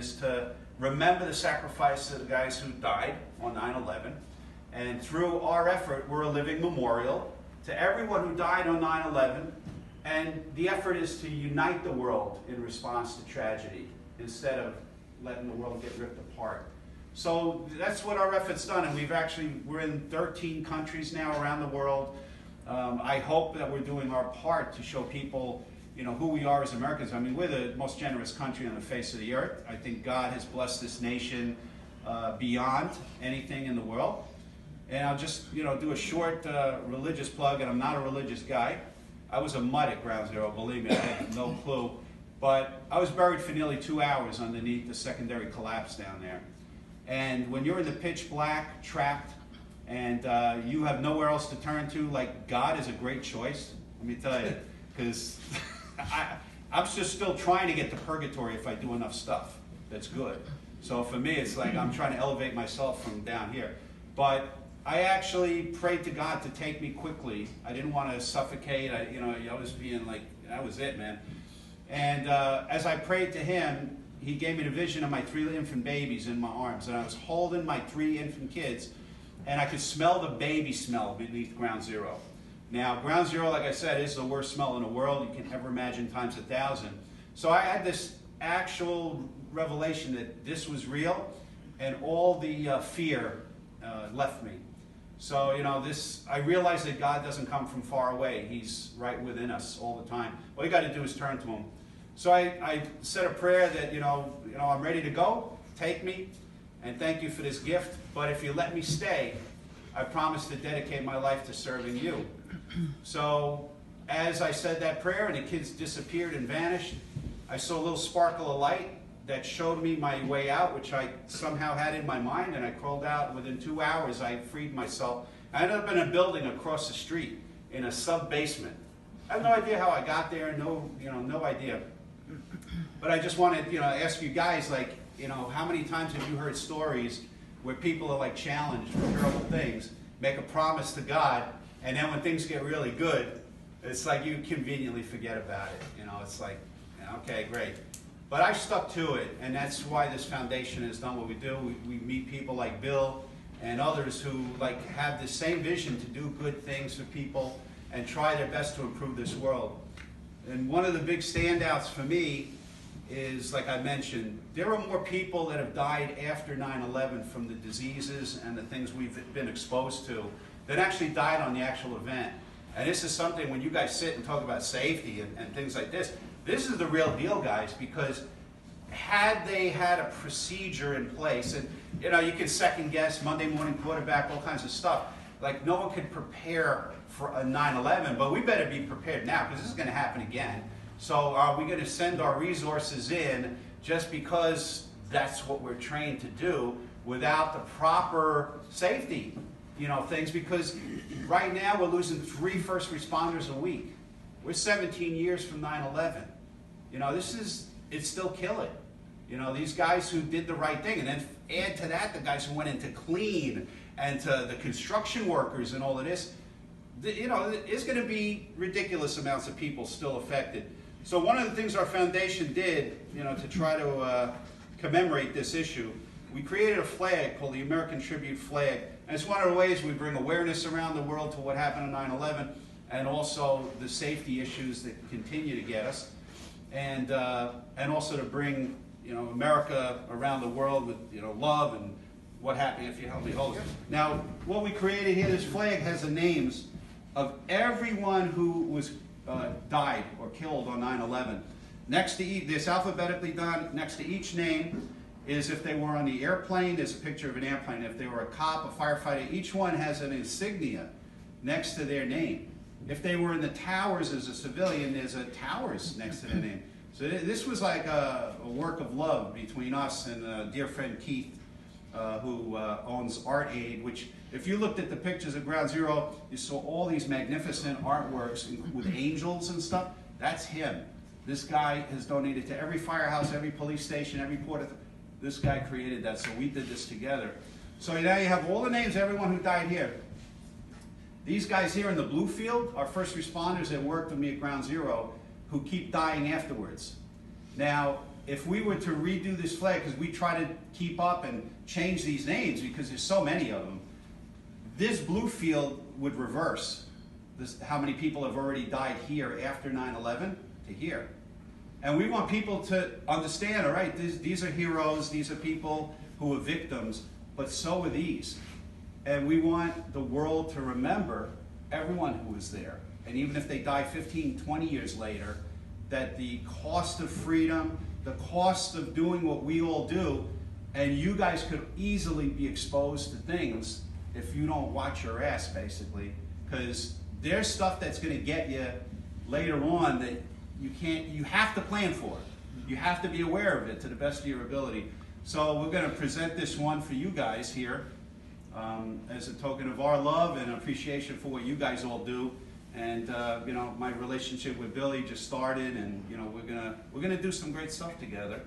is to remember the sacrifice of the guys who died on 9/11. And through our effort, we're a living memorial to everyone who died on 9/11. And the effort is to unite the world in response to tragedy instead of letting the world get ripped apart. So that's what our effort's done, and we're in 13 countries now around the world. I hope that we're doing our part to show people, who we are as Americans. I mean, we're the most generous country on the face of the earth. I think God has blessed this nation beyond anything in the world. And I'll just, do a short religious plug, and I'm not a religious guy. I was a mutt at Ground Zero, believe me, I had no clue. But I was buried for nearly 2 hours underneath the secondary collapse down there. And when you're in the pitch black, trapped, and you have nowhere else to turn to, like, God is a great choice, let me tell you. Because I'm just still trying to get to purgatory if I do enough stuff that's good. So for me, it's like I'm trying to elevate myself from down here. But I actually prayed to God to take me quickly. I didn't want to suffocate. I was being like, that was it, man. And as I prayed to him, he gave me the vision of my 3 infant babies in my arms. And I was holding my 3 infant kids, and I could smell the baby smell beneath Ground Zero. Now, Ground Zero, like I said, is the worst smell in the world. You can ever imagine times 1,000. So I had this actual revelation that this was real, and all the fear left me. So, I realized that God doesn't come from far away. He's right within us all the time. All you got to do is turn to him. So I said a prayer that, I'm ready to go. Take me, and thank you for this gift. But if you let me stay, I promise to dedicate my life to serving you. So as I said that prayer and the kids disappeared and vanished, I saw a little sparkle of light that showed me my way out, which I somehow had in my mind, and I crawled out. Within 2 hours, I freed myself. I ended up in a building across the street in a sub-basement. I have no idea how I got there, no idea. But I just wanted, ask you guys, like, how many times have you heard stories where people are like challenged for terrible things, make a promise to God, and then when things get really good, it's like you conveniently forget about it. It's like, okay, great. But I stuck to it, and that's why this foundation has done what we do. We meet people like Bill and others who have the same vision to do good things for people and try their best to improve this world. And one of the big standouts for me is, like I mentioned, there are more people that have died after 9/11 from the diseases and the things we've been exposed to that actually died on the actual event. And this is something, when you guys sit and talk about safety and things like this is the real deal, guys, because had they had a procedure in place, and you can second guess, Monday morning quarterback, all kinds of stuff, like no one could prepare for a 9/11, but we better be prepared now because this is going to happen again. So are we going to send our resources in just because that's what we're trained to do without the proper safety, things? Because right now we're losing 3 first responders a week. We're 17 years from 9/11. It's still killing. These guys who did the right thing, and then add to that the guys who went in to clean, and to the construction workers and all of this, there's going to be ridiculous amounts of people still affected. So one of the things our foundation did, to try to commemorate this issue, we created a flag called the American Tribute Flag. And it's one of the ways we bring awareness around the world to what happened on 9/11, and also the safety issues that continue to get us, and also to bring America around the world with love and what happened, if you help me hold it. Now, what we created here, this flag has the names of everyone who was died or killed on 9/11. Next to this alphabetically done. Next to each name is if they were on the airplane. There's a picture of an airplane. If they were a cop, a firefighter, each one has an insignia next to their name. If they were in the towers as a civilian, there's a towers next to their name. So this was like a work of love between us and a dear friend Keith, who owns Art Aid, which if you looked at the pictures of Ground Zero, you saw all these magnificent artworks with angels and stuff. That's him. This guy has donated to every firehouse, every police station, every port. This guy created that, so we did this together. So now you have all the names of everyone who died here. These guys here in the blue field are first responders that worked with me at Ground Zero who keep dying afterwards. Now, if we were to redo this flag, because we try to keep up and change these names because there's so many of them, this blue field would reverse. This, how many people have already died here after 9/11 to here. And we want people to understand, all right, these are heroes, these are people who are victims, but so are these. And we want the world to remember everyone who was there. And even if they die 15, 20 years later, that the cost of freedom, the cost of doing what we all do, and you guys could easily be exposed to things if you don't watch your ass, basically, because there's stuff that's going to get you later on that you have to plan for it. You have to be aware of it to the best of your ability. So we're going to present this one for you guys here as a token of our love and appreciation for what you guys all do. And you know, my relationship with Billy just started, and you know, we're gonna do some great stuff together.